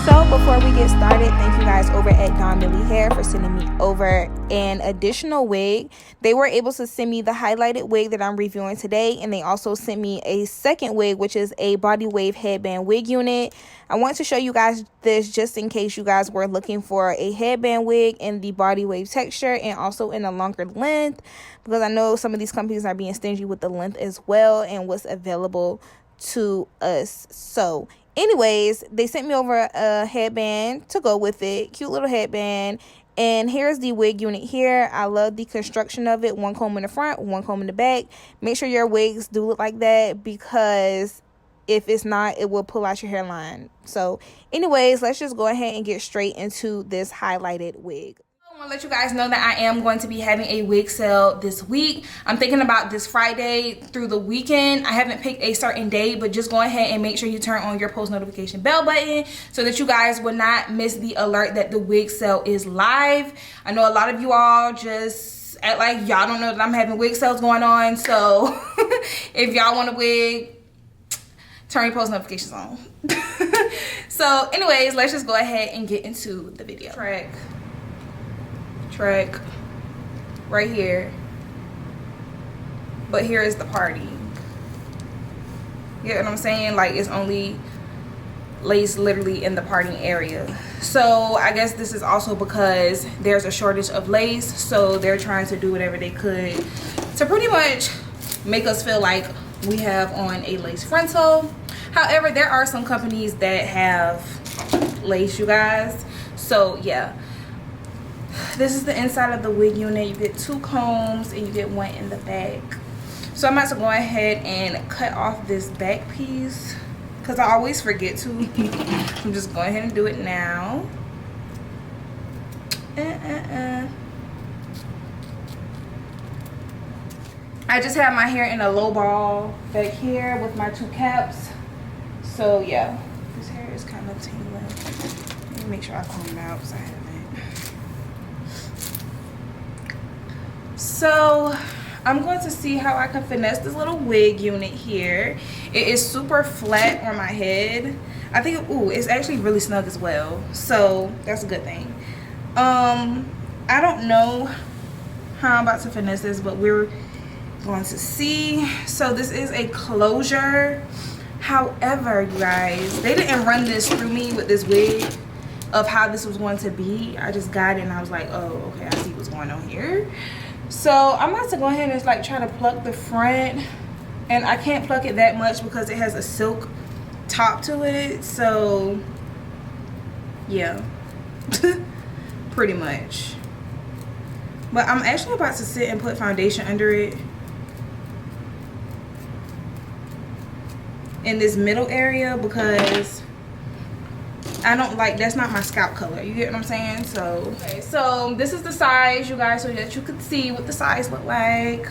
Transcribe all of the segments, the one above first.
So before we get started, thank you guys over at Donmily Hair for sending me over an additional wig. They were able to send me the highlighted wig that I'm reviewing today, and they also sent me a second wig, which is a body wave headband wig unit. I want to show you guys this just in case you guys were looking for a headband wig in the body wave texture and also in a longer length, because I know some of these companies are being stingy with the length as well and what's available to us. So anyways, they sent me over a headband to go with it. Cute little headband. And here's the wig unit here. I love the construction of it. One comb in the front, one comb in the back. Make sure your wigs do look like that, because if it's not, it will pull out your hairline. So anyways, let's just go ahead and get straight into this highlighted wig. I want to let you guys know that I am going to be having a wig sale this week. I'm thinking about this Friday through the weekend. I haven't picked a certain date, but just go ahead and make sure you turn on your post notification bell button so that you guys will not miss the alert that the wig sale is live. I know a lot of you all just act like y'all don't know that I'm having wig sales going on. So if y'all want a wig, turn your post notifications on. So anyways, let's just go ahead and get into the video. Track right here, but here is the party. You get what I'm saying? Like, it's only lace literally in the parting area. So I guess this is also because there's a shortage of lace, so they're trying to do whatever they could to pretty much make us feel like we have on a lace frontal. However, there are some companies that have lace, you guys. So yeah, this is the inside of the wig unit. You get 2 combs and you get 1 in the back. So I'm about to go ahead and cut off this back piece because I always forget to. I'm just going ahead and do it now. I just have my hair in a low ball back here with my 2 caps. So yeah, this hair is kind of tangling. Let me make sure I comb it out because I haven't. So I'm going to see how I can finesse this little wig unit here. It is super flat on my head. I think, ooh, it's actually really snug as well. So that's a good thing. I don't know how I'm about to finesse this, but we're going to see. So this is a closure. However, you guys, they didn't run this through me with this wig of how this was going to be. I just got it and I was like, oh, okay, I see what's going on here. So I'm about to go ahead and like try to pluck the front, and I can't pluck it that much because it has a silk top to it. So yeah, pretty much. But I'm actually about to sit and put foundation under it in this middle area because I don't like, that's not my scalp color. You get what I'm saying? So okay, so this is the size, you guys, so that you could see what the size look like.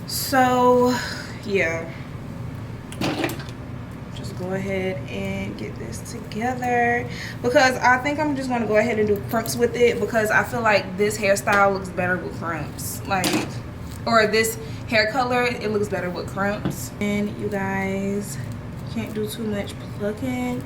So yeah, just go ahead and get this together because I think I'm just going to go ahead and do crimps with it because I feel like this hairstyle looks better with crimps, like, or this hair color, it looks better with crimps. And you guys, can't do too much plucking.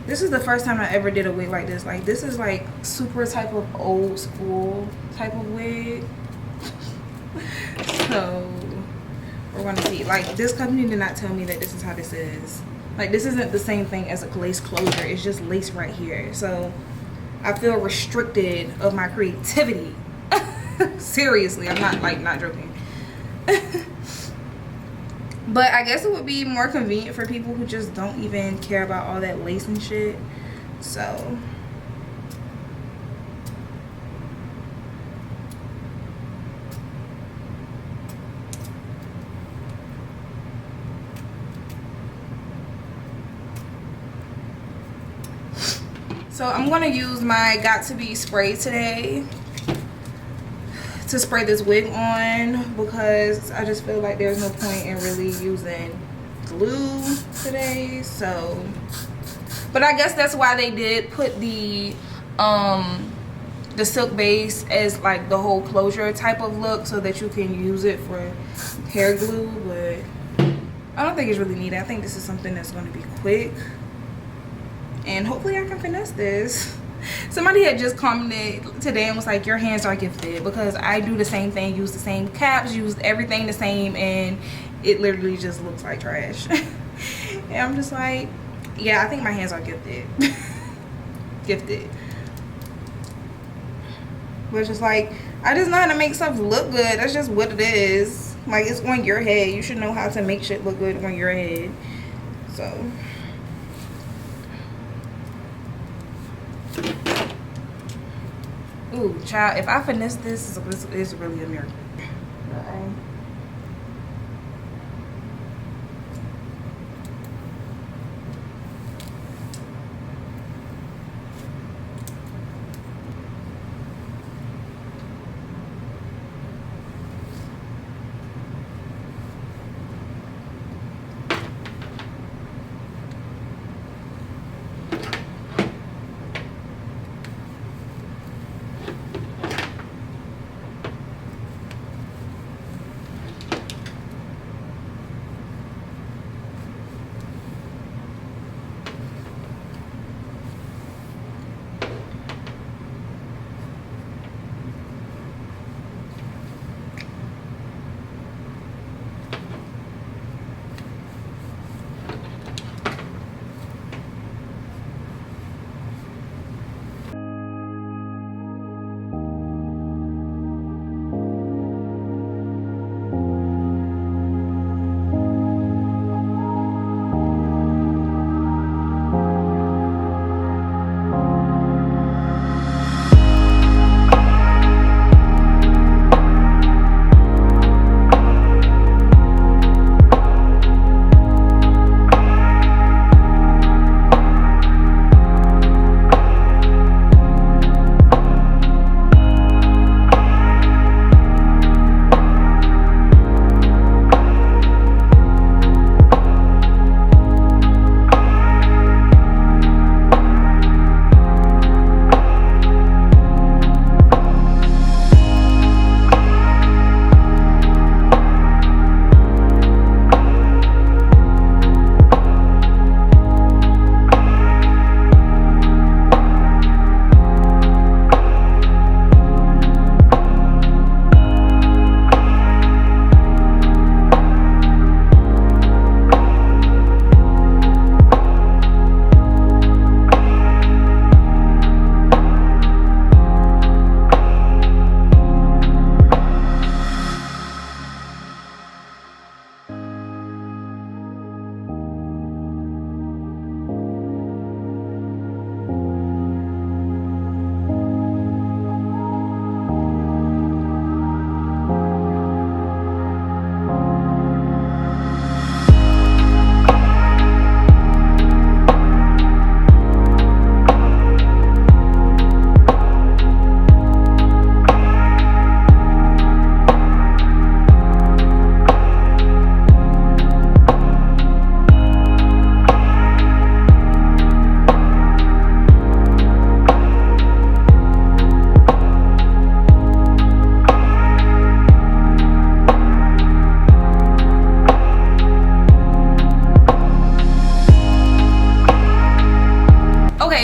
This is the first time I ever did a wig like this. Like, this is like super type of old school type of wig. So we're gonna see. Like, this company did not tell me that this is how this is. Like, this isn't the same thing as a lace closure. It's just lace right here. So I feel restricted of my creativity. Seriously, I'm not like, not joking. But I guess it would be more convenient for people who just don't even care about all that lace and shit. So I'm gonna use my Got To Be spray today to spray this wig on because I just feel like there's no point in really using glue today. So, but I guess that's why they did put the the silk base as like the whole closure type of look so that you can use it for hair glue, but I don't think it's really needed. I think this is something that's going to be quick, and hopefully I can finesse this. Somebody had just commented today and was like, your hands are gifted, because I do the same thing, use the same caps, use everything the same, and it literally just looks like trash. And I'm just like, yeah, I think my hands are gifted. Gifted. But it's just like, I just know how to make stuff look good. That's just what it is. Like, it's on your head. You should know how to make shit look good on your head. So ooh, child, if I finesse this, it's really a miracle.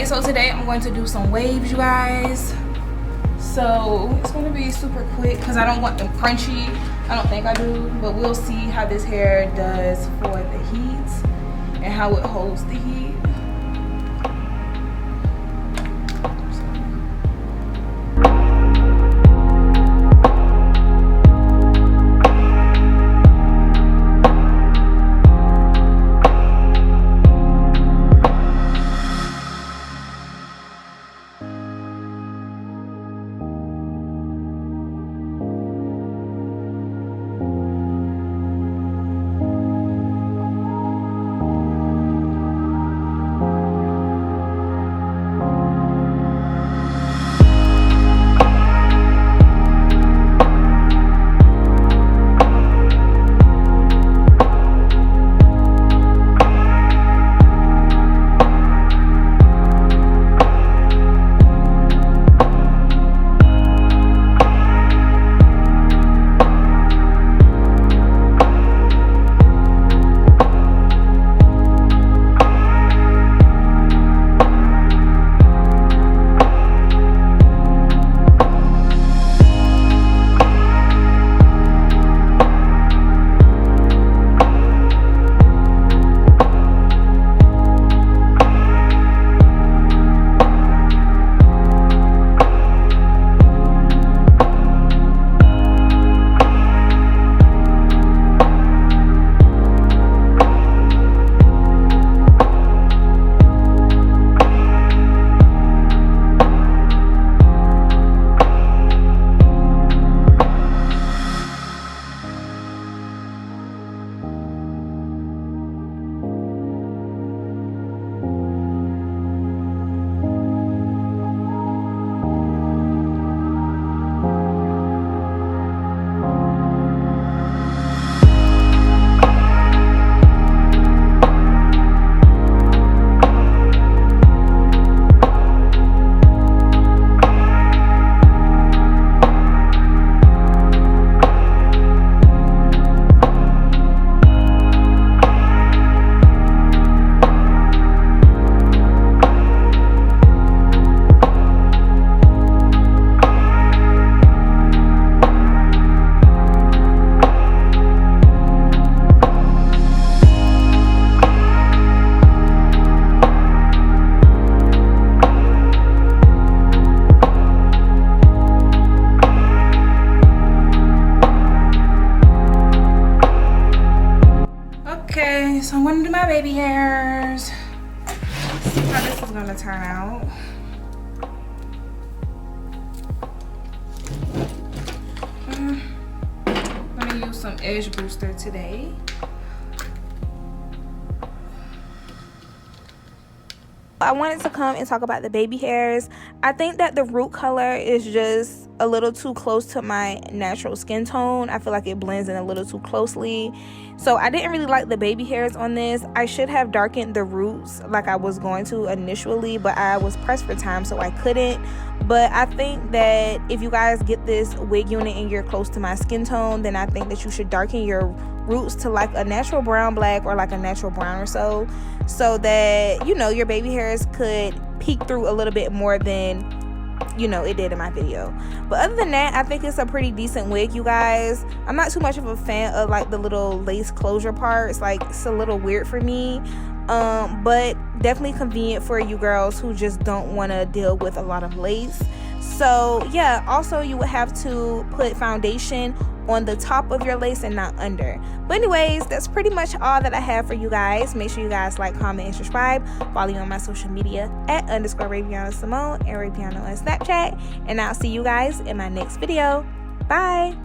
So today I'm going to do some waves, you guys. So it's going to be super quick because I don't want them crunchy. I don't think I do, but we'll see how this hair does for the heat and how it holds the heat. Okay, so I'm gonna do my baby hairs. See how this is gonna turn out. I'm gonna use some edge booster today. I wanted to come and talk about the baby hairs. I think that the root color is just a little too close to my natural skin tone. I feel like it blends in a little too closely. So I didn't really like the baby hairs on this. I should have darkened the roots like I was going to initially, but I was pressed for time, so I couldn't. But I think that if you guys get this wig unit and you're close to my skin tone, then I think that you should darken your roots to like a natural brown black or like a natural brown or so that, you know, your baby hairs could peek through a little bit more than, you know, it did in my video. But other than that, I think it's a pretty decent wig, you guys. I'm not too much of a fan of like the little lace closure parts. Like, it's a little weird for me, but definitely convenient for you girls who just don't want to deal with a lot of lace. So yeah, also you would have to put foundation on the top of your lace and not under. But anyways, that's pretty much all that I have for you guys. Make sure you guys like, comment, and subscribe. Follow me on my social media at _rebianasymone and Rebiana on Snapchat. And I'll see you guys in my next video. Bye.